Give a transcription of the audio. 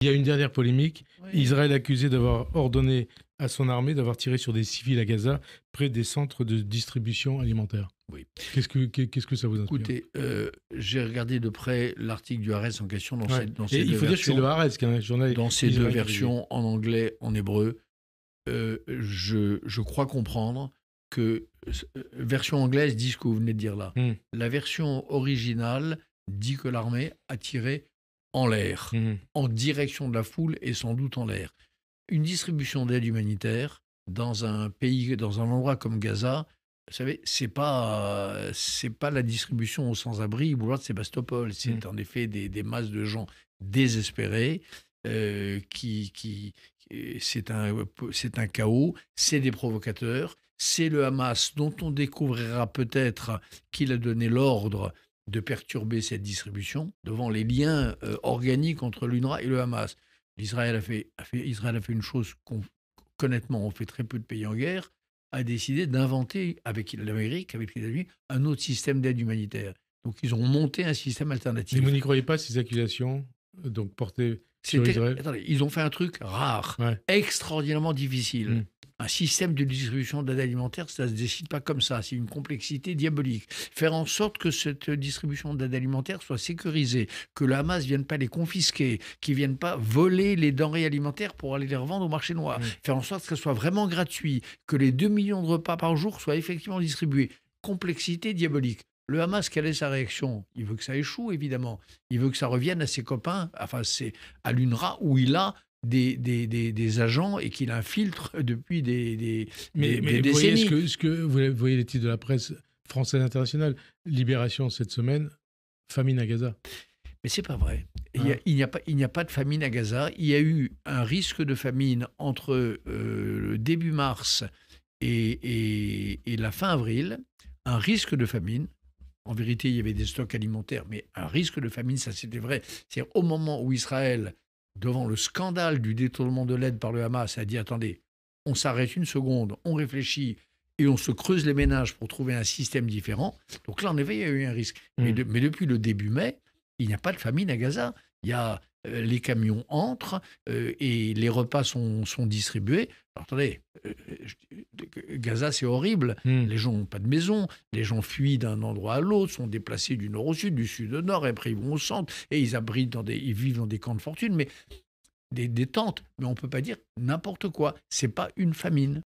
Il y a une dernière polémique. Oui. Israël accusé d'avoir ordonné à son armée d'avoir tiré sur des civils à Gaza près des centres de distribution alimentaire. Oui. Qu'est-ce que ça vous inspire? Écoutez, j'ai regardé de près l'article du Haaretz en question dans Ouais. dans Et ces il deux faut dire que c'est versions. le Haaretz, qui est un journal Dans ces deux israélien. versions, en anglais, en hébreu, je crois comprendre que version anglaise dit ce que vous venez de dire là. Mmh. La version originale dit que l'armée a tiré en l'air, Mmh. en direction de la foule et sans doute en l'air. Une distribution d'aide humanitaire dans un pays, dans un endroit comme Gaza, vous savez, c'est pas la distribution aux sans-abri ou de Sébastopol. C'est en effet des masses de gens désespérés c'est un chaos, c'est des provocateurs, c'est le Hamas dont on découvrira peut-être qu'il a donné l'ordre de perturber cette distribution devant les liens organiques entre l'UNRWA et le Hamas. Israël a fait une chose qu'honnêtement on fait très peu de pays en guerre, a décidé d'inventer avec l'Amérique, avec les États-Unis, un autre système d'aide humanitaire. Donc ils ont monté un système alternatif. Mais vous n'y croyez pas, ces accusations portées sur Israël? Attendez, ils ont fait un truc rare, Ouais. extraordinairement difficile. Mm. Un système de distribution d'aide alimentaire, ça ne se décide pas comme ça. C'est une complexité diabolique. Faire en sorte que cette distribution d'aide alimentaire soit sécurisée, que le Hamas ne vienne pas les confisquer, qu'ils ne viennent pas voler les denrées alimentaires pour aller les revendre au marché noir. Faire en sorte que ce soit vraiment gratuit, que les 2 millions de repas par jour soient effectivement distribués. Complexité diabolique. Le Hamas, quelle est sa réaction? Il veut que ça échoue, évidemment. Il veut que ça revienne à ses copains, enfin, c'est à l'UNRWA, où il a des agents et qu'il infiltre depuis des Mais vous décennies. voyez vous voyez les titres de la presse française internationale. Libération cette semaine, famine à Gaza. Mais c'est pas vrai. Hein? Il n'y a pas de famine à Gaza. Il y a eu un risque de famine entre le début mars et la fin avril. Un risque de famine. En vérité, il y avait des stocks alimentaires, mais un risque de famine, ça c'était vrai. C'est au moment où Israël, devant le scandale du détournement de l'aide par le Hamas, a dit attendez, on s'arrête une seconde, on réfléchit et on se creuse les ménages pour trouver un système différent. Donc là, en effet, il y a eu un risque. Mais depuis le début mai, il n'y a pas de famine à Gaza. Il y a les camions entrent et les repas sont distribués. Alors, attendez, Gaza, c'est horrible. Les gens n'ont pas de maison. Les gens fuient d'un endroit à l'autre, sont déplacés du nord au sud, du sud au nord, et après ils vont au centre, et ils vivent dans des camps de fortune, mais des tentes. Mais on ne peut pas dire n'importe quoi. Ce n'est pas une famine.